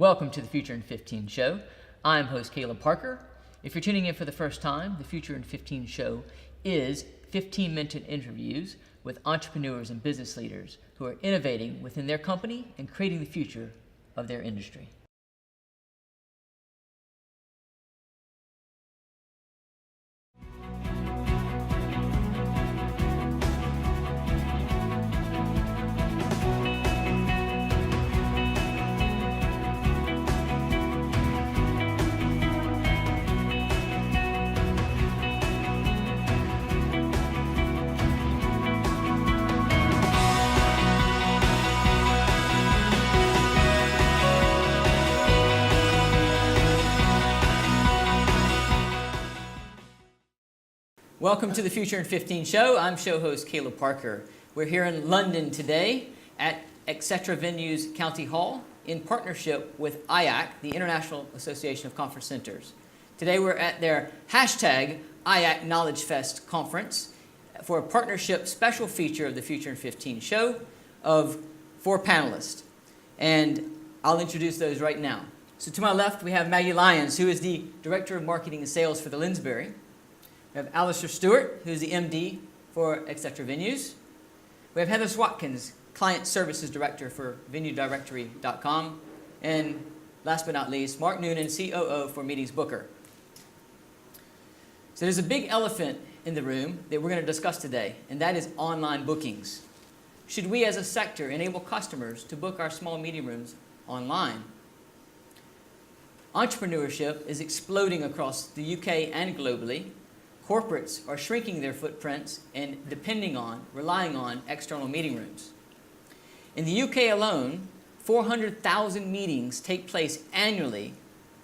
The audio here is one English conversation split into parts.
Welcome to the Future in 15 show. I'm host Caleb Parker. If you're tuning in for the first time, the Future in 15 show is 15-minute interviews with entrepreneurs and business leaders who are innovating within their company and creating the future of their industry. Welcome to the Future in 15 show. I'm show host Caleb Parker. We're here in London today at etc. Venues County Hall in partnership with IACC, the International Association of Conference Centers. Today we're at their hashtag IACC Knowledge Fest conference for a partnership special feature of the Future in 15 show of 4 panelists. And I'll introduce those right now. So to my left we have Maggie Lyons, who is the Director of Marketing and Sales for the Linsbury. We have Alistair Stewart, who's the MD for etc. Venues. We have Heather Swatkins, Client Services Director for VenueDirectory.com. And last but not least, Mark Noonan, COO for Meetings Booker. So there's a big elephant in the room that we're going to discuss today, and that is online bookings. Should we as a sector enable customers to book our small meeting rooms online? Entrepreneurship is exploding across the UK and globally. Corporates are shrinking their footprints and relying on external meeting rooms. In the UK alone, 400,000 meetings take place annually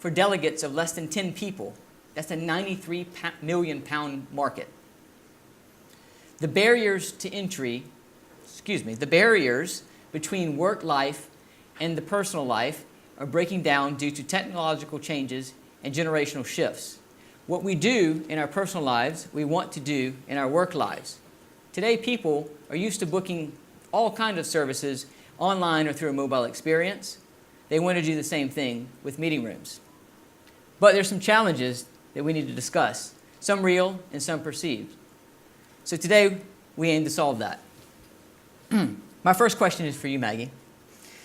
for delegates of less than 10 people. That's a £93 million market. The barriers between work life and the personal life are breaking down due to technological changes and generational shifts. What we do in our personal lives, we want to do in our work lives. Today, people are used to booking all kinds of services online or through a mobile experience. They want to do the same thing with meeting rooms. But there's some challenges that we need to discuss, some real and some perceived. So today, we aim to solve that. My first question is for you, Maggie.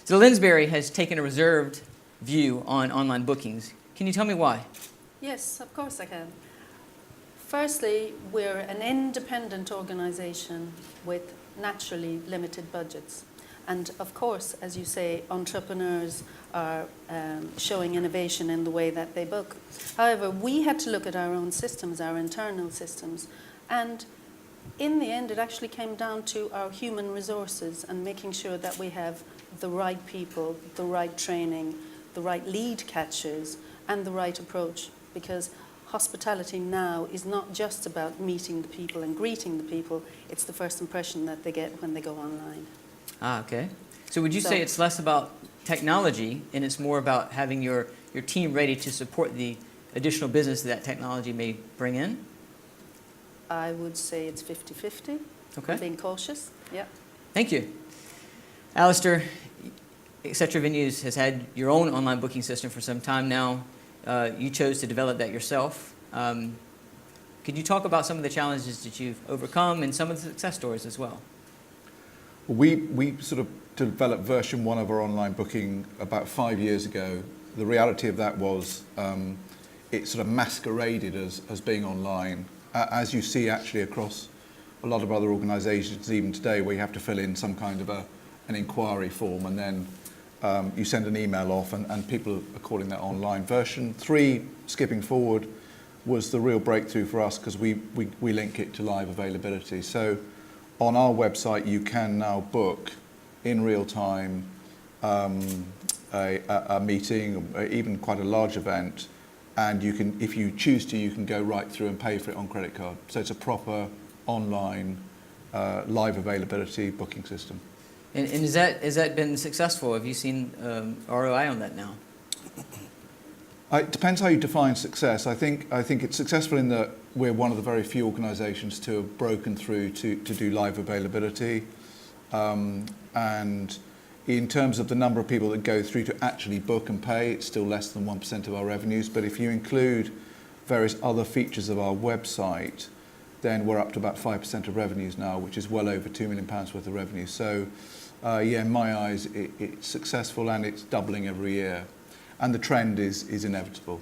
So the Linsbury has taken a reserved view on online bookings. Can you tell me why? Yes, of course I can. Firstly, we're an independent organisation with naturally limited budgets. And of course, as you say, entrepreneurs are showing innovation in the way that they book. However, we had to look at our own systems, our internal systems. And in the end, it actually came down to our human resources and making sure that we have the right people, the right training, the right lead catchers, and the right approach. Because hospitality now is not just about meeting the people and greeting the people, it's the first impression that they get when they go online. Okay. So would you say it's less about technology and it's more about having your team ready to support the additional business that technology may bring in? I would say it's 50-50. Okay. I'm being cautious. Yeah. Thank you. Alistair, etc. Venues has had your own online booking system for some time now. You chose to develop that yourself. Could you talk about some of the challenges that you've overcome and some of the success stories as well? We sort of developed version 1 of our online booking about 5 years ago. The reality of that was it sort of masqueraded as being online, as you see actually across a lot of other organisations even today, where you have to fill in some kind of an inquiry form and then you send an email off and people are calling that online. Version 3, skipping forward, was the real breakthrough for us because we link it to live availability. So on our website you can now book in real time a meeting, or even quite a large event, and you can, if you choose to, you can go right through and pay for it on credit card. So it's a proper online live availability booking system. And has that been successful? Have you seen ROI on that now? It depends how you define success. I think it's successful in that we're one of the very few organisations to have broken through to do live availability, and in terms of the number of people that go through to actually book and pay, it's still less than 1% of our revenues. But if you include various other features of our website, then we're up to about 5% of revenues now, which is well over £2 million worth of revenue. So, in my eyes, it's successful and it's doubling every year. And the trend is inevitable.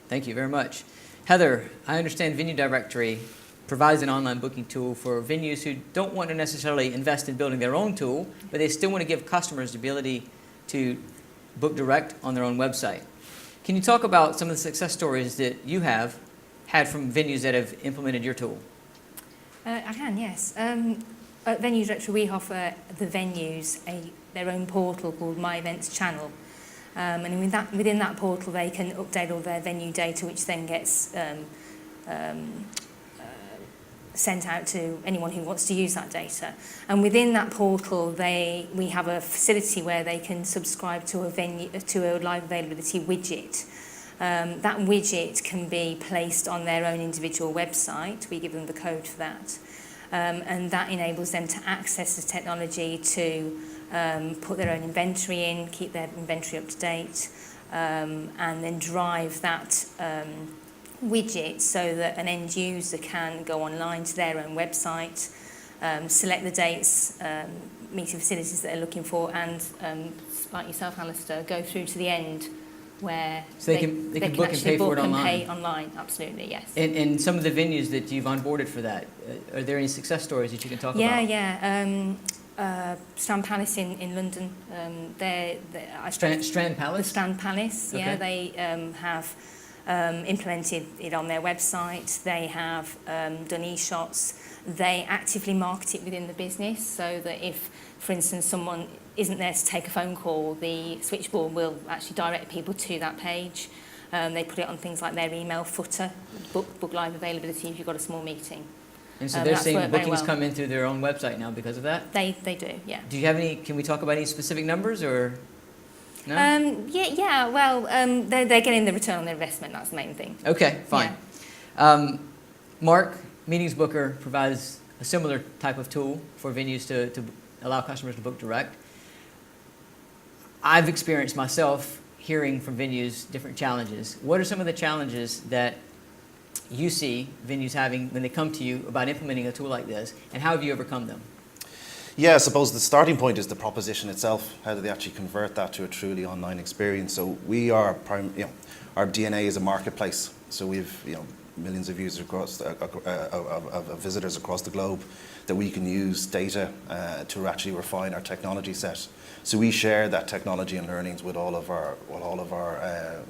Thank you very much. Heather, I understand Venue Directory provides an online booking tool for venues who don't want to necessarily invest in building their own tool, but they still want to give customers the ability to book direct on their own website. Can you talk about some of the success stories that you have had from venues that have implemented your tool? I can, yes. At Venue Directory, we offer the venues their own portal called My Events Channel. And within that portal, they can update all their venue data, which then gets sent out to anyone who wants to use that data. And within that portal, we have a facility where they can subscribe to a live availability widget. That widget can be placed on their own individual website. We give them the code for that. And that enables them to access the technology to put their own inventory in, keep their inventory up to date, and then drive that widget so that an end user can go online to their own website, select the dates, meeting facilities that they're looking for, and like yourself, Alistair, go through to the end where So they can book and pay for it online? Pay online, absolutely, yes. And some of the venues that you've onboarded for that, are there any success stories that you can talk about? Yeah. Strand Palace in London, Strand Palace? The Strand Palace, Okay. yeah, they have implemented it on their website. They have done e-shots. They actively market it within the business so that if, for instance, someone isn't there to take a phone call, the switchboard will actually direct people to that page. They put it on things like their email footer, book live availability if you've got a small meeting. And so they're seeing bookings well. come in through their own website now because of that? They do, yeah. Do you have any, can we talk about any specific numbers or no? They're getting the return on their investment, that's the main thing. Okay, fine. Yeah. Mark, Meetings Booker provides a similar type of tool for venues to allow customers to book direct. I've experienced myself hearing from venues different challenges. What are some of the challenges that you see venues having when they come to you about implementing a tool like this, and how have you overcome them? Yeah, I suppose the starting point is the proposition itself. How do they actually convert that to a truly online experience? So we are, our DNA is a marketplace. So we've, millions of users across, of visitors across the globe that we can use data to actually refine our technology set. So we share that technology and learnings with all of our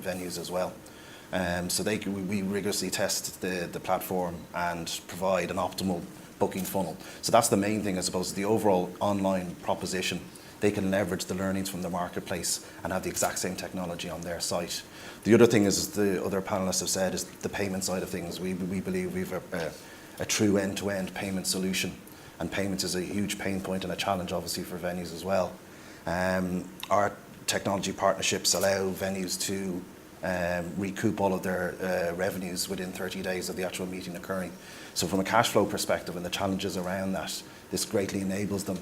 venues as well. So we rigorously test the platform and provide an optimal booking funnel. So that's the main thing, I suppose, the overall online proposition. They can leverage the learnings from the marketplace and have the exact same technology on their site. The other thing is, as the other panelists have said, is the payment side of things. We believe we've a true end-to-end payment solution, and payments is a huge pain point and a challenge, obviously, for venues as well. Our technology partnerships allow venues to recoup all of their revenues within 30 days of the actual meeting occurring. So from a cash flow perspective and the challenges around that, this greatly enables them.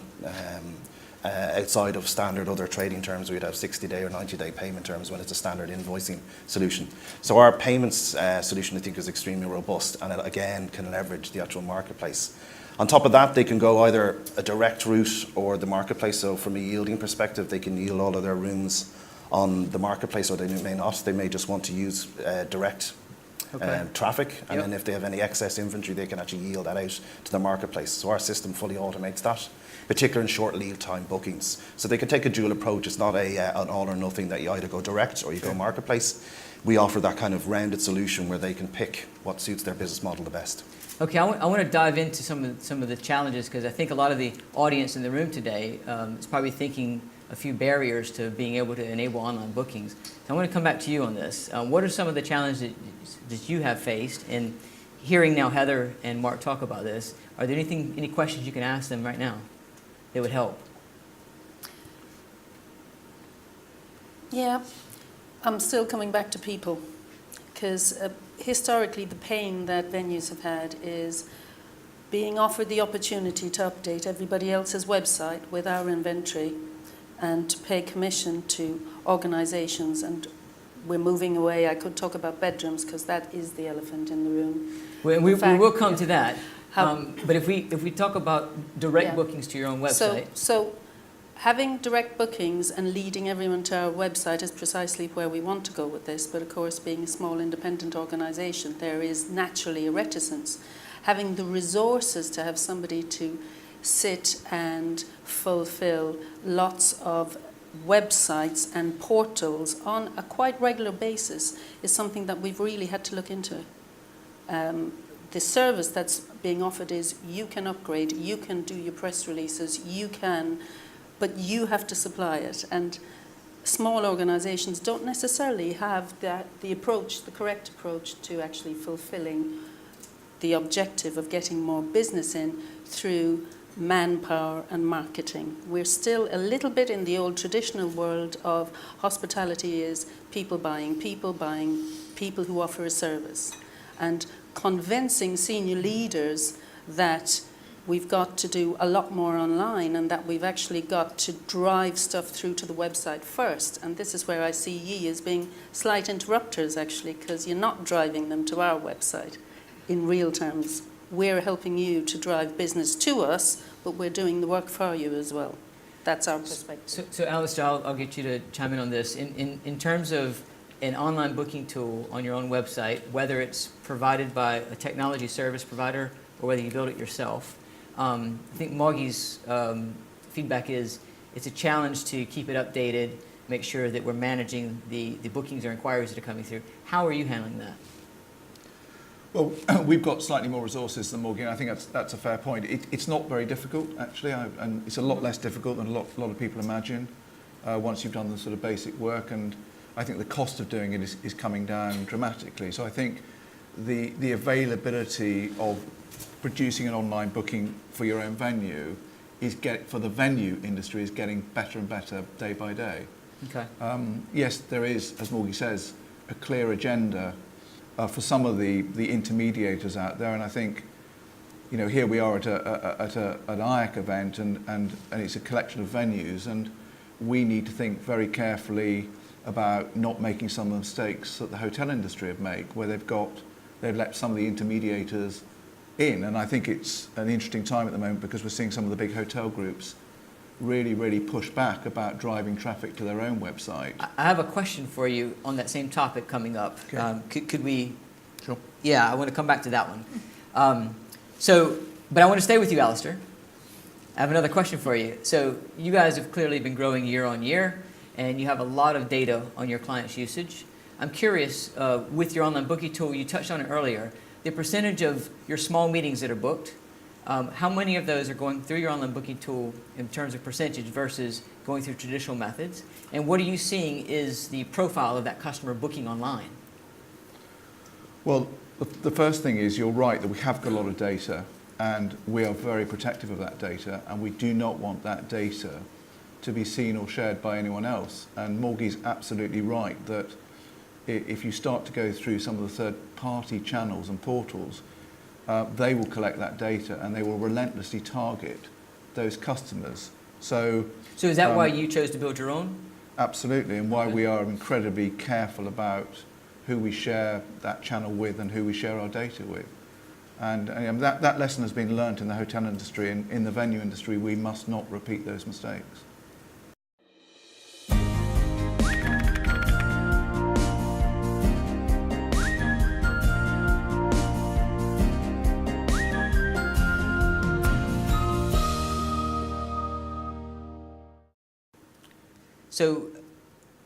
Outside of standard other trading terms, we'd have 60-day or 90-day payment terms when it's a standard invoicing solution. So our payments solution, I think, is extremely robust, and it again can leverage the actual marketplace. On top of that, they can go either a direct route or the marketplace. So from a yielding perspective, they can yield all of their rooms on the marketplace, or they may not. They may just want to use direct traffic, and then if they have any excess inventory, they can actually yield that out to the marketplace. So our system fully automates that, particularly in short lead time bookings. So they can take a dual approach. It's not an all or nothing that you either go direct or you go marketplace. We offer that kind of rounded solution where they can pick what suits their business model the best. Okay, I want to dive into some of the challenges, because I think a lot of the audience in the room today is probably thinking a few barriers to being able to enable online bookings. So I want to come back to you on this. What are some of the challenges that you have faced? And hearing now Heather and Mark talk about this, are there any questions you can ask them right now that would help? Yeah, I'm still coming back to people, because historically the pain that venues have had is being offered the opportunity to update everybody else's website with our inventory, and to pay commission to organisations. And we're moving away. I could talk about bedrooms because that is the elephant in the room. We fact, will come yeah. to that. How- But if we talk about direct Yeah. bookings to your own website, So having direct bookings and leading everyone to our website is precisely where we want to go with this. But of course, being a small independent organisation, there is naturally a reticence. Having the resources to have somebody to sit and fulfill lots of websites and portals on a quite regular basis is something that we've really had to look into. The service that's being offered is you can upgrade, you can do your press releases, but you have to supply it. And small organisations don't necessarily have the correct approach to actually fulfilling the objective of getting more business in through manpower and marketing. We're still a little bit in the old traditional world of hospitality is people buying people who offer a service. And convincing senior leaders that we've got to do a lot more online and that we've actually got to drive stuff through to the website first. And this is where I see ye as being slight interrupters, actually, because you're not driving them to our website in real terms. We're helping you to drive business to us, but we're doing the work for you as well. That's our perspective. so Alistair, I'll get you to chime in on this. In terms of an online booking tool on your own website, whether it's provided by a technology service provider or whether you build it yourself, I think Moggy's feedback is it's a challenge to keep it updated, make sure that we're managing the bookings or inquiries that are coming through. How are you handling that? Well, we've got slightly more resources than Morgan. I think that's a fair point. It's not very difficult, actually, and it's a lot less difficult than a lot of people imagine once you've done the sort of basic work. And I think the cost of doing it is coming down dramatically. So I think the availability of producing an online booking for your own venue for the venue industry is getting better and better day by day. Okay. Yes, there is, as Morgie says, a clear agenda for some of the intermediators out there, and I think, you know, here we are at an IACC event, and it's a collection of venues, and we need to think very carefully about not making some of the mistakes that the hotel industry have made, where they've let some of the intermediators in, and I think it's an interesting time at the moment because we're seeing some of the big hotel groups really push back about driving traffic to their own website. I have a question for you on that same topic coming up. Okay. Could we? Sure. Yeah, I want to come back to that one. But I want to stay with you, Alistair. I have another question for you. So you guys have clearly been growing year on year, and you have a lot of data on your clients' usage. I'm curious, with your online booking tool, you touched on it earlier, the percentage of your small meetings that are booked, how many of those are going through your online booking tool in terms of percentage versus going through traditional methods? And what are you seeing is the profile of that customer booking online? Well, the first thing is you're right that we have got a lot of data, and we are very protective of that data, and we do not want that data to be seen or shared by anyone else. And Morgie's absolutely right that if you start to go through some of the third-party channels and portals, they will collect that data and they will relentlessly target those customers. So is that why you chose to build your own? Absolutely, and why we are incredibly careful about who we share that channel with and who we share our data with. And that lesson has been learnt in the hotel industry, and in the venue industry we must not repeat those mistakes. So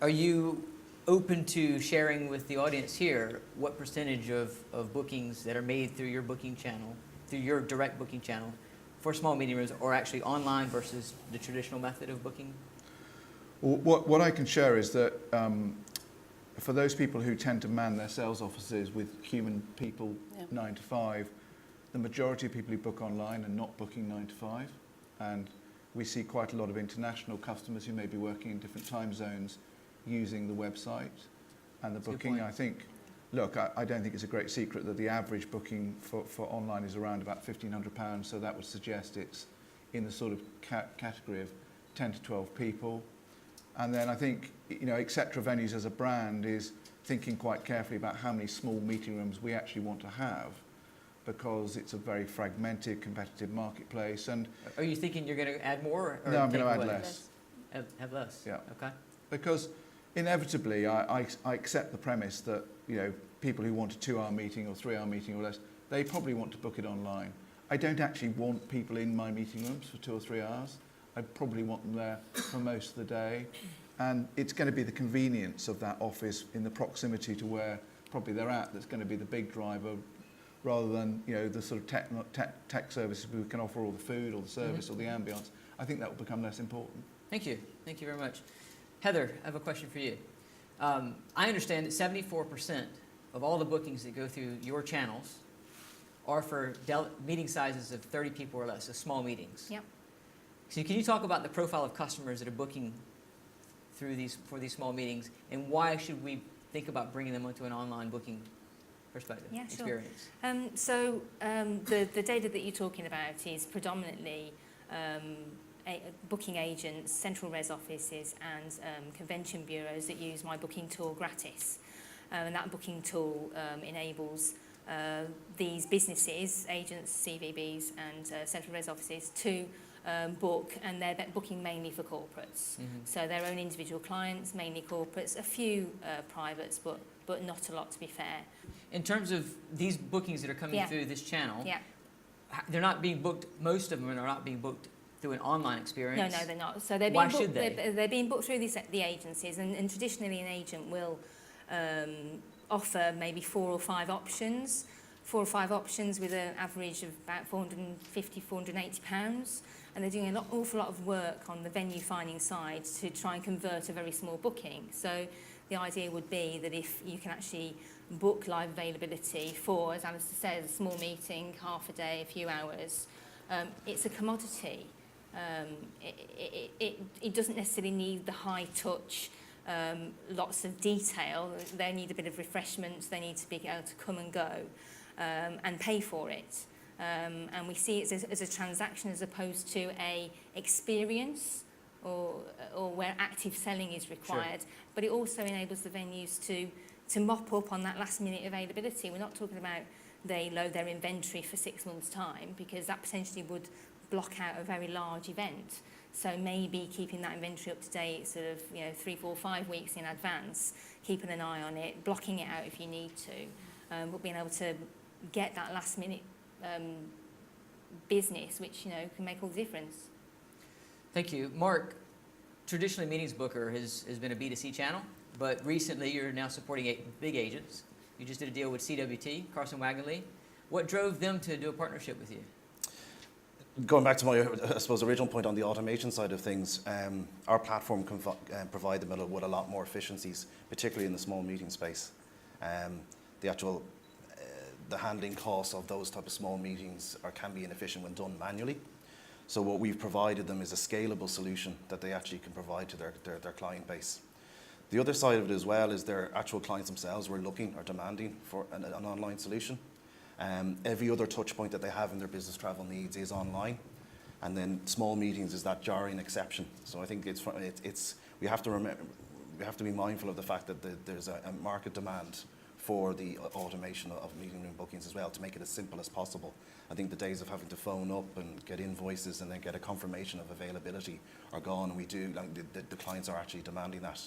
are you open to sharing with the audience here what percentage of bookings that are made through your booking channel, through your direct booking channel for small meeting rooms are actually online versus the traditional method of booking? Well, what I can share is that for those people who tend to man their sales offices with human people 9 to 5, the majority of people who book online are not booking 9 to 5. And we see quite a lot of international customers who may be working in different time zones using the website and the booking. I think, look, I don't think it's a great secret that the average booking for online is around about £1,500, so that would suggest it's in the sort of category of 10 to 12 people. And then I think, Etc. Venues as a brand is thinking quite carefully about how many small meeting rooms we actually want to have, because it's a very fragmented, competitive marketplace. And Are you thinking you're going to add more? Or no, I'm take going to add away? less. Have less? Yeah. Okay. Because inevitably, I accept the premise that people who want a 2-hour meeting or 3-hour meeting or less, they probably want to book it online. I don't actually want people in my meeting rooms for 2 or 3 hours. I probably want them there for most of the day. And it's going to be the convenience of that office in the proximity to where probably they're at that's going to be the big driver, rather than the sort of tech services we can offer, or the food or the service or the ambience. I think that will become less important. Thank you. Thank you very much. Heather, I have a question for you. I understand that 74% of all the bookings that go through your channels are for meeting sizes of 30 people or less, so small meetings. Yep. So can you talk about the profile of customers that are booking for these small meetings, and why should we think about bringing them onto an online booking perspective, Yeah, sure. experience? The data that you're talking about is predominantly booking agents, central res offices and convention bureaus that use my booking tool gratis. And that booking tool enables these businesses, agents, CVBs and central res offices to book, and they're booking mainly for corporates. So their own individual clients, mainly corporates, a few privates, but not a lot, to be fair. In terms of these bookings that are coming through this channel, Yeah. they're not being booked, most of them are not being booked through an online experience. No, they're not. So they're being Why booked, should they? They're being booked through the agencies, and traditionally an agent will offer maybe 4 or 5 options. 4 or 5 options with an average of about £450, £480, and they're doing an awful lot of work on the venue finding side to try and convert a very small booking. So the idea would be that if you can actually book live availability for, as Alistair says, a small meeting, half a day, a few hours, it's a commodity. It doesn't necessarily need the high touch, lots of detail. They need a bit of refreshments, they need to be able to come and go. And pay for it. And we see it as a transaction as opposed to a experience or where active selling is required. Sure. But it also enables the venues to mop up on that last minute availability. We're not talking about they load their inventory for 6 months' time, because that potentially would block out a very large event. So maybe keeping that inventory up to date, sort of 3, 4, 5 weeks in advance, keeping an eye on it, blocking it out if you need to, but being able to get that last minute business, which can make all the difference. Thank you. Mark, traditionally Meetings Booker has been a B2C channel, but recently you're now supporting big agents. You just did a deal with CWT, Carson Wagonly. What drove them to do a partnership with you? Going back to my, I suppose, original point on the automation side of things, our platform can provide them with a lot more efficiencies, particularly in the small meeting space. The handling costs of those type of small meetings can be inefficient when done manually. So what we've provided them is a scalable solution that they actually can provide to their client base. The other side of it as well is their actual clients themselves were looking or demanding for an online solution. Every other touch point that they have in their business travel needs is online, and then small meetings is that jarring exception. So I think we have to be mindful of the fact that there's a market demand for the automation of meeting room bookings as well, to make it as simple as possible. I think the days of having to phone up and get invoices and then get a confirmation of availability are gone, and the clients are actually demanding that.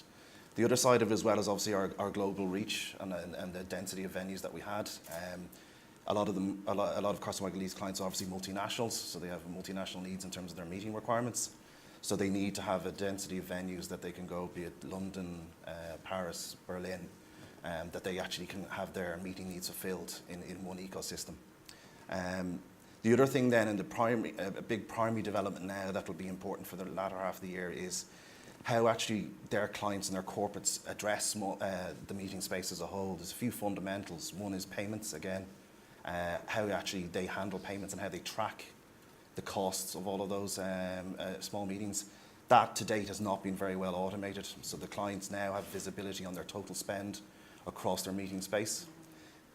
The other side of it as well is obviously our global reach and the density of venues that we had. A lot of Carson Wagonly's clients are obviously multinationals, so they have multinational needs in terms of their meeting requirements. So they need to have a density of venues that they can go, be it London, Paris, Berlin, that they actually can have their meeting needs fulfilled in one ecosystem. The other thing then, in a big primary development now that will be important for the latter half of the year, is how actually their clients and their corporates address the meeting space as a whole. There's a few fundamentals. One is payments, again, how actually they handle payments and how they track the costs of all of those small meetings. That to date has not been very well automated, so the clients now have visibility on their total spend across their meeting space.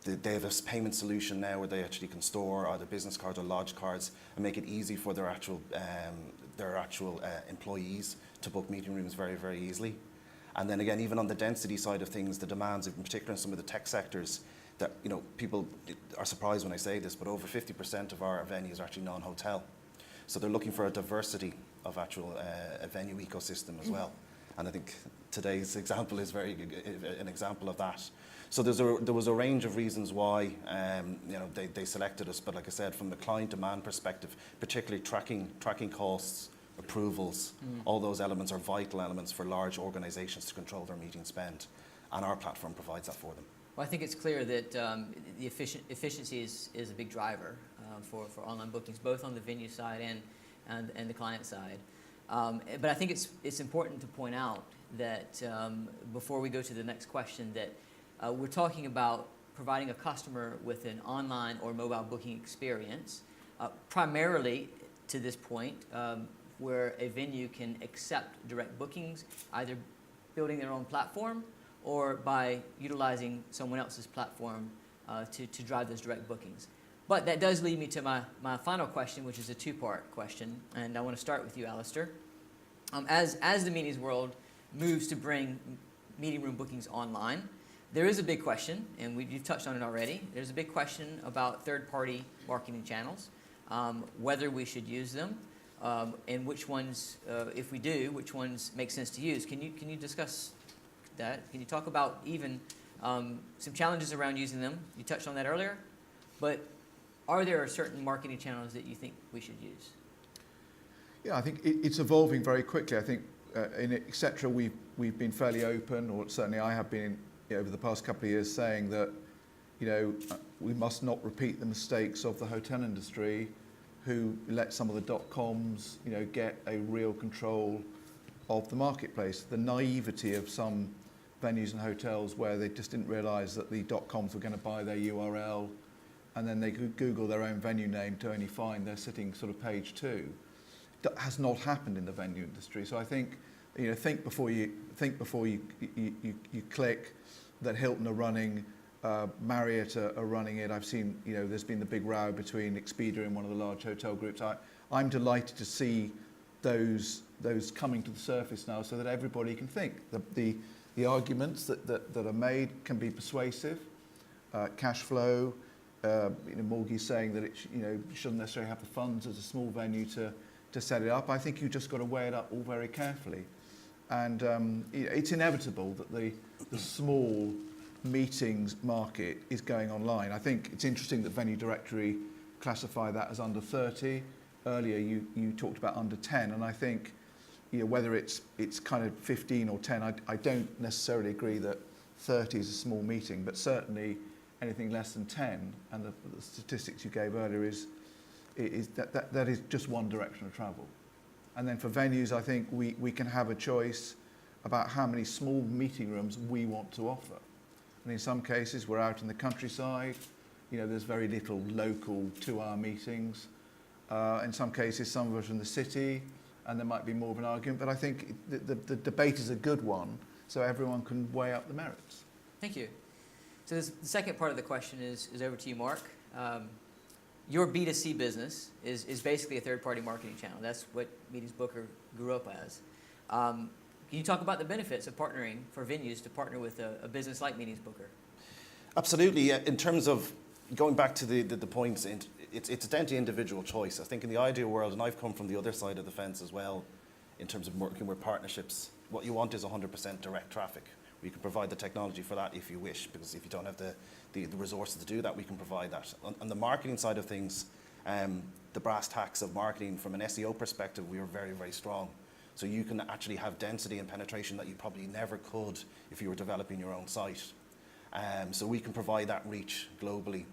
They have a payment solution now where they actually can store either business cards or lodge cards and make it easy for their actual employees to book meeting rooms very, very easily. And then again, even on the density side of things, the demands, in particular in some of the tech sectors, that people are surprised when I say this, but over 50% of our venues are actually non-hotel. So they're looking for a diversity of actual a venue ecosystem as well. And I think today's example is an example of that. So there was a range of reasons why they selected us, but like I said, from the client demand perspective, particularly tracking costs, approvals, all those elements are vital elements for large organisations to control their meeting spend, and our platform provides that for them. Well, I think it's clear that the efficiency is a big driver for online bookings, both on the venue side and the client side. But I think it's important to point out that before we go to the next question, that we're talking about providing a customer with an online or mobile booking experience, primarily to this point, where a venue can accept direct bookings, either building their own platform or by utilizing someone else's platform to drive those direct bookings. But that does lead me to my final question, which is a two-part question, and I want to start with you, Alistair. As the meetings world moves to bring meeting room bookings online, there is a big question, and you've touched on it already. There's a big question about third-party marketing channels, whether we should use them, and which ones, if we do, which ones make sense to use. Can you discuss that? Can you talk about even some challenges around using them? You touched on that earlier, but are there certain marketing channels that you think we should use? Yeah, I think it's evolving very quickly. I think in etc. we've been fairly open, or certainly I have been over the past couple of years, saying that we must not repeat the mistakes of the hotel industry, who let some of the .coms get a real control of the marketplace. The naivety of some venues and hotels where they just didn't realise that the .coms were going to buy their URL, and then they could Google their own venue name to only find they're sitting sort of page 2. That has not happened in the venue industry. So I think think before you click. That Hilton are running, Marriott are running it. I've seen there's been the big row between Expedia and one of the large hotel groups. I'm delighted to see those coming to the surface now, so that everybody can think. The arguments that are made can be persuasive. Cash flow, Morgie's saying that it you shouldn't necessarily have the funds as a small venue to set it up. I think you've just got to weigh it up all very carefully. And it's inevitable that the small meetings market is going online. I think it's interesting that Venue Directory classify that as under 30. Earlier you talked about under 10, and I think whether it's kind of 15 or 10, I don't necessarily agree that 30 is a small meeting, but certainly anything less than 10, and the statistics you gave earlier is that is just one direction of travel. And then for venues, I think we can have a choice about how many small meeting rooms we want to offer. And in some cases, we're out in the countryside. There's very little local 2-hour meetings. In some cases, some of us are in the city, and there might be more of an argument. But I think the debate is a good one, so everyone can weigh up the merits. Thank you. So the second part of the question is over to you, Mark. Your B2C business is basically a third-party marketing channel. That's what Meetings Booker grew up as. Can you talk about the benefits of partnering for venues to partner with a business like Meetings Booker? Absolutely. In terms of going back to the points, it's down to individual choice. I think in the ideal world, and I've come from the other side of the fence as well, in terms of working with partnerships, what you want is 100% direct traffic. We can provide the technology for that if you wish, because if you don't have the resources to do that, we can provide that. On the marketing side of things, the brass tacks of marketing from an SEO perspective, we are very, very strong. So you can actually have density and penetration that you probably never could if you were developing your own site. So we can provide that reach globally.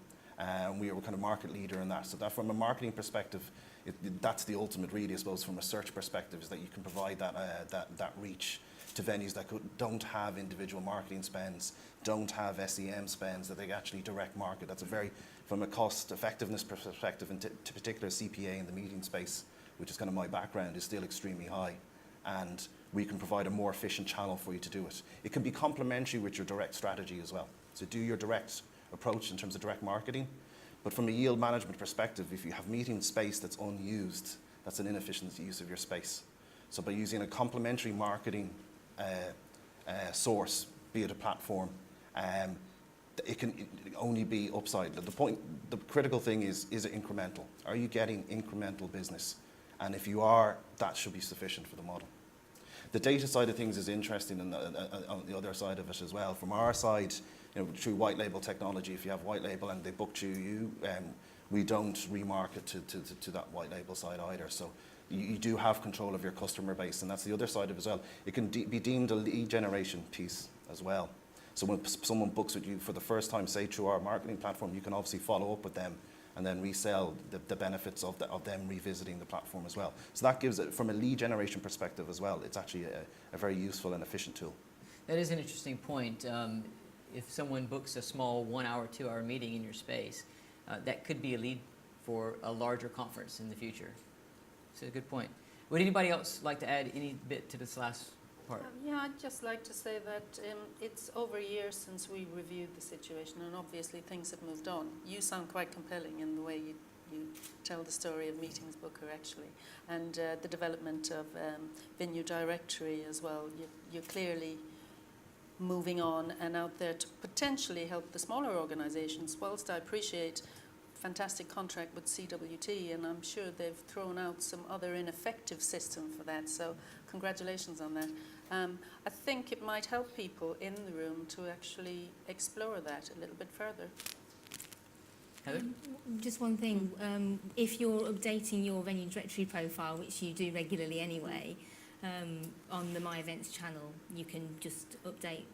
We are kind of market leader in that. So that from a marketing perspective, that's the ultimate really, I suppose, from a search perspective, is that you can provide that reach to venues that don't have individual marketing spends, don't have SEM spends, that they actually direct market. That's a very, from a cost effectiveness perspective, and to particular CPA in the meeting space, which is kind of my background, is still extremely high. And we can provide a more efficient channel for you to do it. It can be complementary with your direct strategy as well. So do your direct approach in terms of direct marketing. But from a yield management perspective, if you have meeting space that's unused, that's an inefficient use of your space. So by using a complementary marketing source, be it a platform, it can only be upside. The critical thing is it incremental? Are you getting incremental business? And if you are, that should be sufficient for the model. The data side of things is interesting, and on the other side of it as well. From our side, through white label technology, if you have white label and they booked you, we don't remarket to that white label side either. So you do have control of your customer base, and that's the other side of it as well. It can be deemed a lead generation piece as well. So when someone books with you for the first time, say through our marketing platform, you can obviously follow up with them and then resell the benefits of them revisiting the platform as well. So that gives it, from a lead generation perspective as well, it's actually a very useful and efficient tool. That is an interesting point. If someone books a small 1 hour, 2 hour meeting in your space, that could be a lead for a larger conference in the future. So a good point. Would anybody else like to add any bit to this last part? Yeah, I'd just like to say that it's over a year since we reviewed the situation, and obviously things have moved on. You sound quite compelling in the way you tell the story of Meetings Booker, actually, and the development of Venue Directory as well. You're clearly moving on and out there to potentially help the smaller organisations. Whilst I appreciate fantastic contract with CWT, and I'm sure they've thrown out some other ineffective system for that, so congratulations on that. I think it might help people in the room to actually explore that a little bit further. Heather? Just one thing, if you're updating your venue directory profile, which you do regularly anyway, on the My Events channel, you can just update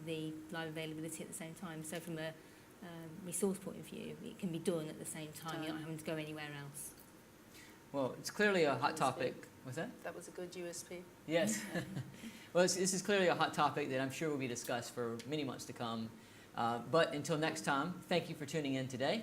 the live availability at the same time. So from a resource point of view, it can be done at the same time. You're not having to go anywhere else. Well, it's clearly a hot topic. What's that? That was a good USP. Yes. Well, this is clearly a hot topic that I'm sure will be discussed for many months to come. But until next time, thank you for tuning in today.